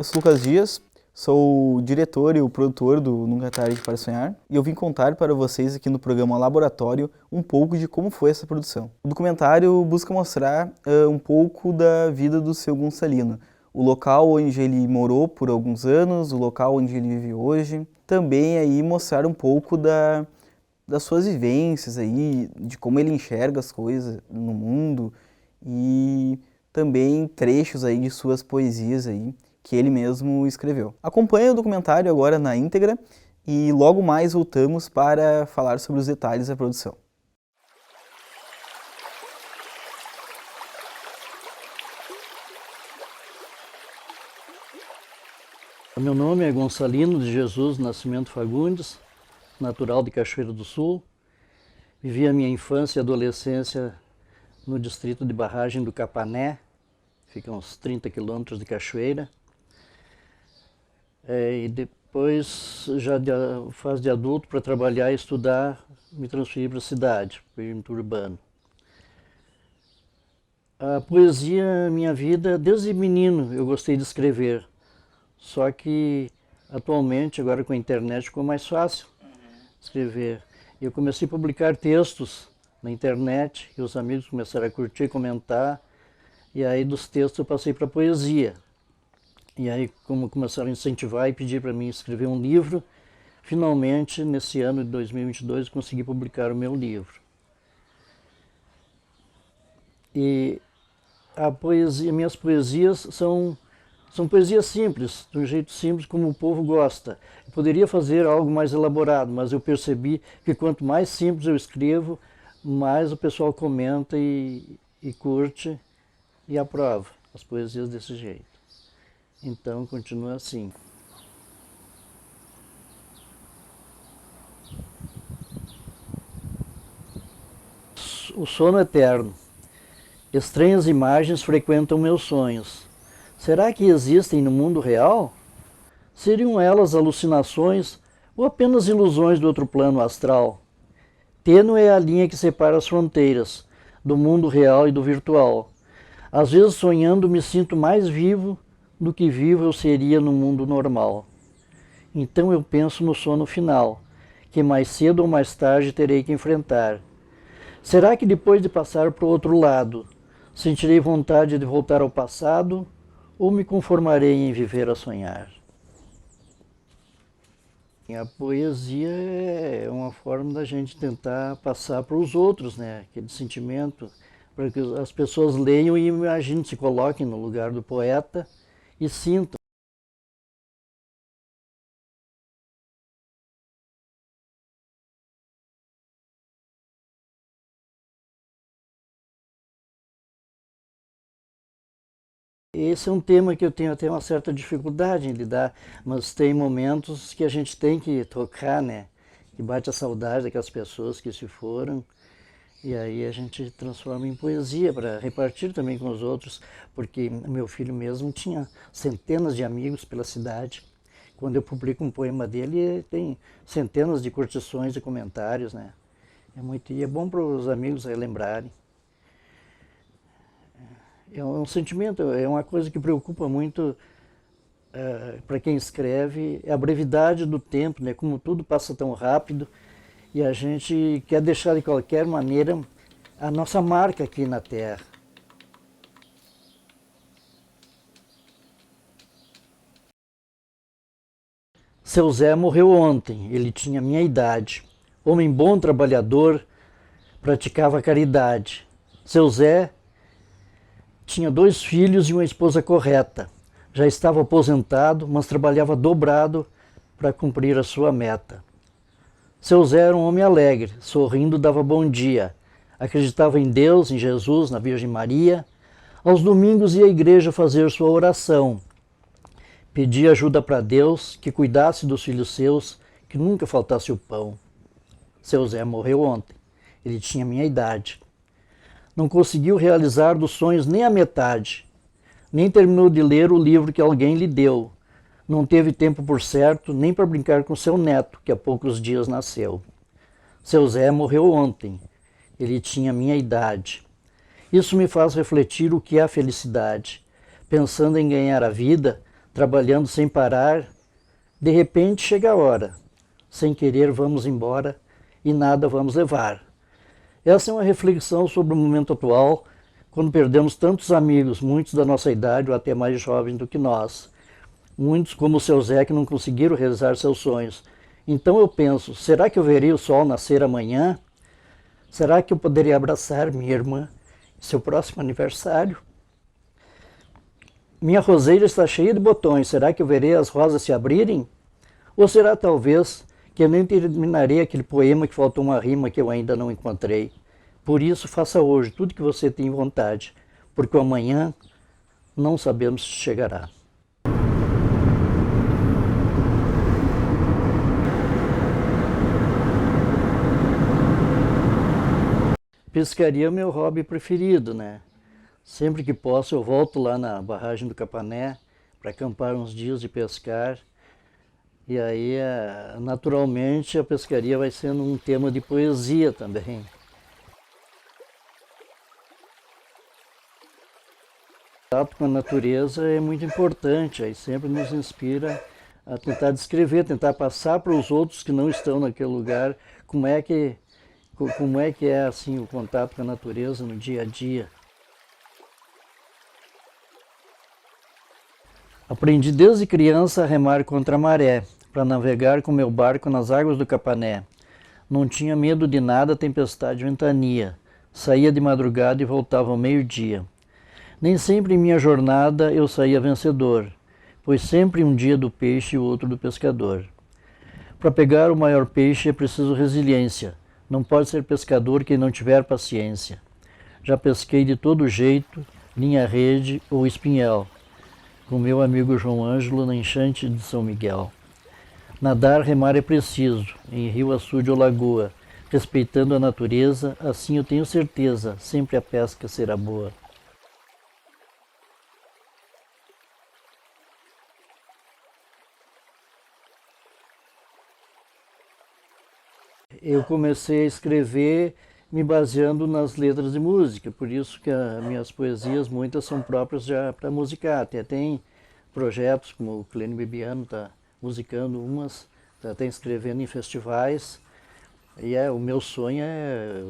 sou Lucas Dias, sou o diretor e o produtor do Nunca é Tarde para Sonhar e eu vim contar para vocês aqui no programa Laboratório um pouco de como foi essa produção. O documentário busca mostrar um pouco da vida do seu Gonçalino, o local onde ele morou por alguns anos, o local onde ele vive hoje, também aí mostrar um pouco das suas vivências aí, de como ele enxerga as coisas no mundo e também trechos aí de suas poesias aí que ele mesmo escreveu. Acompanhe o documentário agora na íntegra e logo mais voltamos para falar sobre os detalhes da produção. Meu nome é Gonçalino de Jesus Nascimento Fagundes, natural de Cachoeira do Sul. Vivi a minha infância e adolescência no distrito de Barragem do Capané, fica a uns 30 quilômetros de Cachoeira. E depois, já fase de adulto, para trabalhar e estudar, me transferi para a cidade, perímetro urbano. A poesia, minha vida, desde menino eu gostei de escrever. Só que atualmente, agora com a internet, ficou mais fácil escrever. Eu comecei a publicar textos na internet, e os amigos começaram a curtir e comentar, e aí dos textos eu passei para a poesia. E aí, como começaram a incentivar e pedir para mim escrever um livro, finalmente, nesse ano de 2022, consegui publicar o meu livro. E a poesia, minhas poesias são poesias simples, de um jeito simples como o povo gosta. Eu poderia fazer algo mais elaborado, mas eu percebi que quanto mais simples eu escrevo, mais o pessoal comenta e curte e aprova as poesias desse jeito. Então, continua assim. O sono eterno. Estranhas imagens frequentam meus sonhos. Será que existem no mundo real? Seriam elas alucinações ou apenas ilusões do outro plano astral? Tênue é a linha que separa as fronteiras do mundo real e do virtual. Às vezes, sonhando, me sinto mais vivo do que vivo eu seria no mundo normal. Então eu penso no sono final, que mais cedo ou mais tarde terei que enfrentar. Será que depois de passar para o outro lado, sentirei vontade de voltar ao passado ou me conformarei em viver a sonhar? E a poesia é uma forma da gente tentar passar para os outros, né? Aquele sentimento, para que as pessoas leiam e imaginem, se coloquem no lugar do poeta e sintam. Esse é um tema que eu tenho até uma certa dificuldade em lidar, mas tem momentos que a gente tem que tocar, né? Que bate a saudade daquelas pessoas que se foram, e aí a gente transforma em poesia para repartir também com os outros, porque meu filho mesmo tinha centenas de amigos pela cidade. Quando eu publico um poema dele, tem centenas de curtições e comentários, né? E é bom para os amigos relembrarem. É um sentimento, é uma coisa que preocupa muito para quem escreve, é a brevidade do tempo, né? Como tudo passa tão rápido e a gente quer deixar de qualquer maneira a nossa marca aqui na Terra. Seu Zé morreu ontem, ele tinha minha idade. Homem bom, trabalhador, praticava caridade. Seu Zé tinha 2 filhos e uma esposa correta. Já estava aposentado, mas trabalhava dobrado para cumprir a sua meta. Seu Zé era um homem alegre, sorrindo dava bom dia. Acreditava em Deus, em Jesus, na Virgem Maria. Aos domingos ia à igreja fazer sua oração. Pedia ajuda para Deus, que cuidasse dos filhos seus, que nunca faltasse o pão. Seu Zé morreu ontem. Ele tinha minha idade. Não conseguiu realizar dos sonhos nem a metade. Nem terminou de ler o livro que alguém lhe deu. Não teve tempo por certo, nem para brincar com seu neto, que há poucos dias nasceu. Seu Zé morreu ontem. Ele tinha minha idade. Isso me faz refletir o que é a felicidade. Pensando em ganhar a vida, trabalhando sem parar. De repente chega a hora, sem querer vamos embora e nada vamos levar. Essa é uma reflexão sobre o momento atual, quando perdemos tantos amigos, muitos da nossa idade ou até mais jovens do que nós. Muitos, como o seu Zé, que não conseguiram realizar seus sonhos. Então eu penso, será que eu verei o sol nascer amanhã? Será que eu poderia abraçar minha irmã em seu próximo aniversário? Minha roseira está cheia de botões, será que eu verei as rosas se abrirem? Ou será talvez que eu nem terminarei aquele poema que faltou uma rima que eu ainda não encontrei? Por isso, faça hoje tudo que você tem vontade, porque o amanhã não sabemos se chegará. Pescaria é o meu hobby preferido, né? Sempre que posso eu volto lá na barragem do Capané para acampar uns dias de pescar. E aí, naturalmente, a pescaria vai sendo um tema de poesia também. O contato com a natureza é muito importante, aí sempre nos inspira a tentar descrever, tentar passar para os outros que não estão naquele lugar como é que é assim o contato com a natureza no dia a dia. Aprendi desde criança a remar contra a maré, para navegar com meu barco nas águas do Capané. Não tinha medo de nada, tempestade e ventania. Saía de madrugada e voltava ao meio-dia. Nem sempre em minha jornada eu saía vencedor, pois sempre um dia do peixe e o outro do pescador. Para pegar o maior peixe é preciso resiliência. Não pode ser pescador quem não tiver paciência. Já pesquei de todo jeito, linha-rede ou espinhel, com meu amigo João Ângelo na enchente de São Miguel. Nadar, remar é preciso, em rio, açude ou lagoa, respeitando a natureza, assim eu tenho certeza, sempre a pesca será boa. Eu comecei a escrever me baseando nas letras de música, por isso que as minhas poesias, muitas são próprias já para musicar. Até tem projetos como o Clênio Bibiano está musicando umas, está até escrevendo em festivais. E o meu sonho é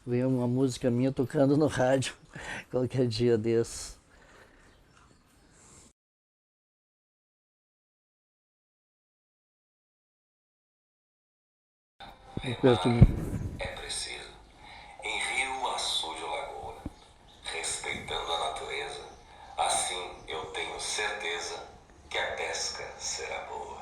ver uma música minha tocando no rádio qualquer dia desses. É preciso, em rio, açude ou lagoa, respeitando a natureza, assim eu tenho certeza que a pesca será boa.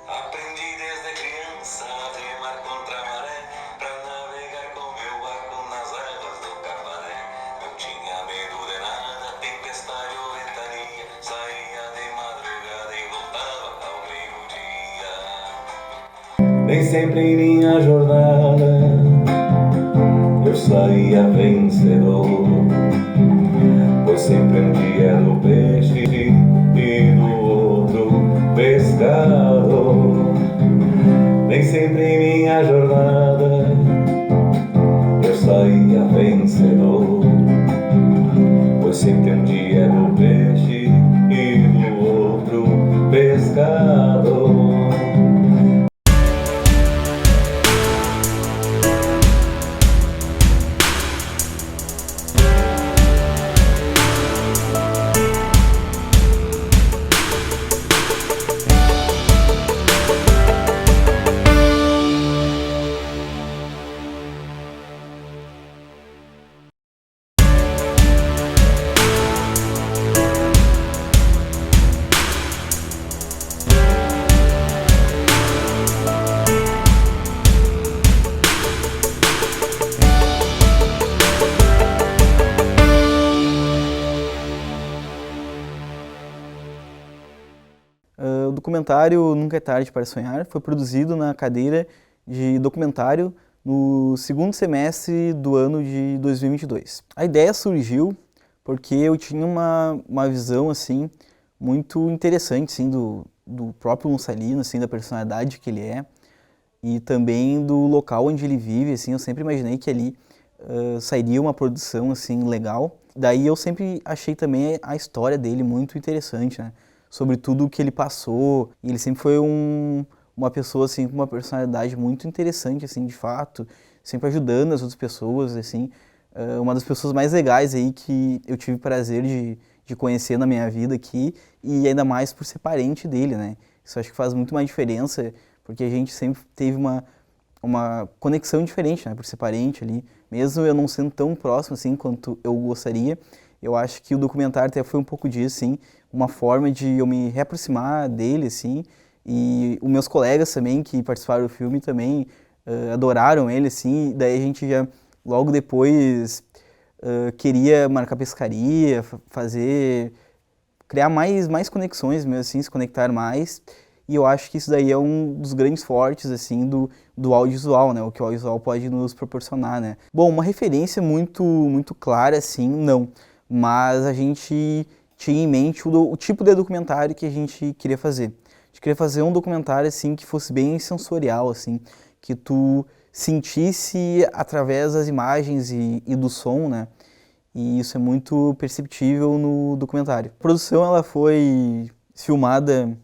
Aprendi desde criança a remar contra a maré, pra navegar com meu barco nas águas do Capané. Não tinha medo de nada, tempestade ou ventania, saía de madrugada e voltava ao meio-dia. Nem sempre em minha jornada eu saía vencedor, pois sempre um dia do peixe e do outro pescador. Nem sempre em minha jornada eu saía vencedor, pois sempre um dia do peixe e do outro pescador. O documentário Nunca é Tarde para Sonhar foi produzido na cadeira de documentário no segundo semestre do ano de 2022. A ideia surgiu porque eu tinha uma visão assim muito interessante assim, do próprio Mussolini, assim, da personalidade que ele é e também do local onde ele vive. Assim, eu sempre imaginei que ali sairia uma produção assim, legal daí eu sempre achei também a história dele muito interessante, né? Sobre tudo o que ele passou. E ele sempre foi uma pessoa, assim, com uma personalidade muito interessante, assim, de fato. Sempre ajudando as outras pessoas, assim. Uma das pessoas mais legais aí que eu tive prazer de conhecer na minha vida aqui. E ainda mais por ser parente dele, né? Isso acho que faz muito mais diferença, porque a gente sempre teve uma conexão diferente, né? Por ser parente ali. Mesmo eu não sendo tão próximo, assim, quanto eu gostaria, eu acho que o documentário até foi um pouco disso, assim, uma forma de eu me reaproximar dele, assim, e os meus colegas também que participaram do filme também adoraram ele, assim, e daí a gente já logo depois queria marcar pescaria, criar mais conexões mesmo, assim, se conectar mais, e eu acho que isso daí é um dos grandes fortes, assim, do audiovisual, né, o que o audiovisual pode nos proporcionar, né. Bom, uma referência muito clara, assim, não, mas a gente tinha em mente o tipo de documentário que a gente queria fazer. A gente queria fazer um documentário, assim, que fosse bem sensorial, assim, que tu sentisse através das imagens e do som, né? E isso é muito perceptível no documentário. A produção, ela foi filmada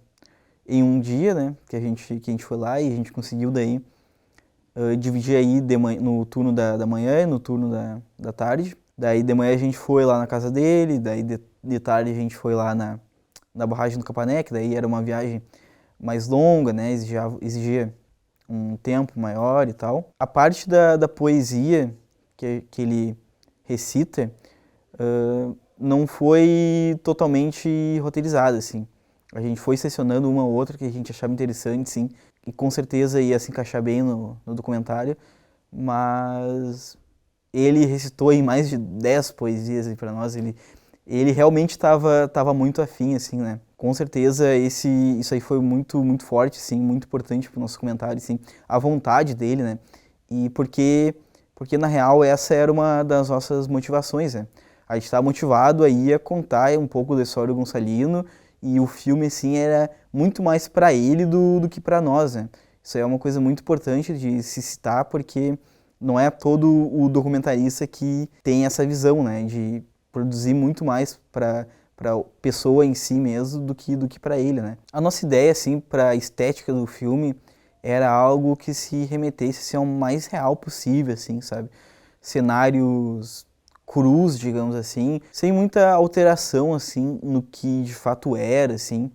em um dia, né? Que a gente foi lá e a gente conseguiu daí dividir aí no turno da manhã e no turno da tarde. Daí de manhã a gente foi lá na casa dele, daí de tarde a gente foi lá na barragem do Capané, que daí era uma viagem mais longa, né? Exigia um tempo maior e tal. A parte da poesia que ele recita não foi totalmente roteirizada, assim. A gente foi selecionando uma ou outra que a gente achava interessante, sim, e com certeza ia se encaixar bem no documentário, mas ele recitou aí mais de 10 poesias para nós, ele realmente estava muito afim, assim, né? Com certeza isso aí foi muito forte, sim, muito importante para o nosso documentário, sim, a vontade dele, né? E porque na real essa era uma das nossas motivações, né? A gente estava motivado aí a contar um pouco da história do Gonçalino e o filme, assim, era muito mais para ele do que para nós, né? Isso aí é uma coisa muito importante de se citar, porque não é todo o documentarista que tem essa visão, né? De produzir muito mais para a pessoa em si mesmo do que para ele, né? A nossa ideia, assim, para a estética do filme era algo que se remetesse assim, ao mais real possível, assim, sabe? Cenários crus, digamos assim, sem muita alteração, assim, no que de fato era, assim.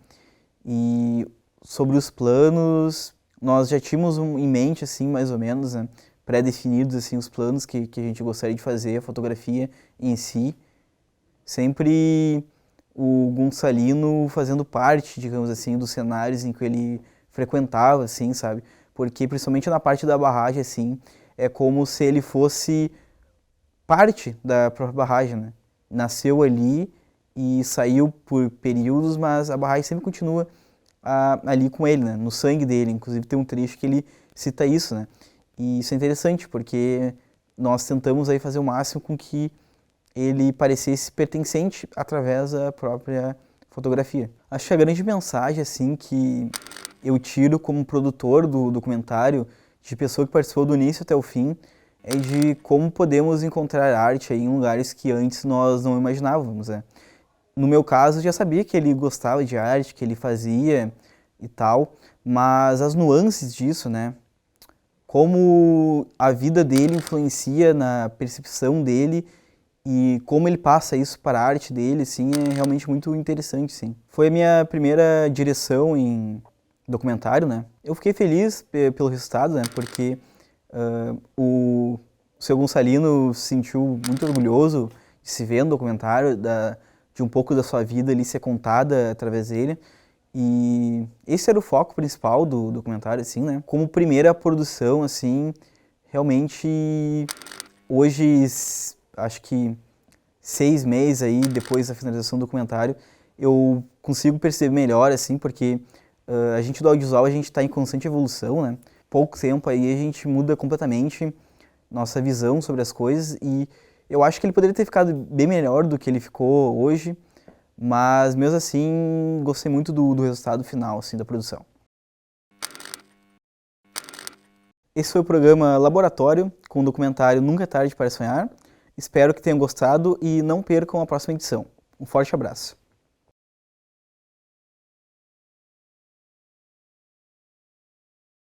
E sobre os planos, nós já tínhamos em mente, assim, mais ou menos, né? Pré-definidos, assim, os planos que a gente gostaria de fazer, a fotografia em si. Sempre o Gonçalino fazendo parte, digamos assim, dos cenários em que ele frequentava, assim, sabe? Porque principalmente na parte da barragem, assim, é como se ele fosse parte da própria barragem, né? Nasceu ali e saiu por períodos, mas a barragem sempre continua ali com ele, né? No sangue dele. Inclusive tem um trecho que ele cita isso, né? E isso é interessante, porque nós tentamos aí fazer o máximo com que ele parecesse pertencente através da própria fotografia. Acho que a grande mensagem, assim, que eu tiro como produtor do documentário, de pessoa que participou do início até o fim, é de como podemos encontrar arte aí em lugares que antes nós não imaginávamos, né? No meu caso, eu já sabia que ele gostava de arte, que ele fazia e tal, mas as nuances disso, né? Como a vida dele influencia na percepção dele e como ele passa isso para a arte dele, assim, é realmente muito interessante, sim. Foi a minha primeira direção em documentário, né? Eu fiquei feliz pelo resultado, né? Porque o seu Gonçalino se sentiu muito orgulhoso de se ver no documentário, de um pouco da sua vida ali ser contada através dele. E esse era o foco principal do documentário, assim, né? Como primeira produção, assim, realmente hoje, acho que 6 meses aí depois da finalização do documentário, eu consigo perceber melhor, assim, porque a gente do audiovisual, a gente está em constante evolução, né? Pouco tempo aí a gente muda completamente nossa visão sobre as coisas e eu acho que ele poderia ter ficado bem melhor do que ele ficou hoje, mas mesmo assim gostei muito do resultado final, assim, da produção. Esse foi o programa Laboratório com o documentário Nunca é Tarde para Sonhar. Espero que tenham gostado e não percam a próxima edição. Um forte abraço.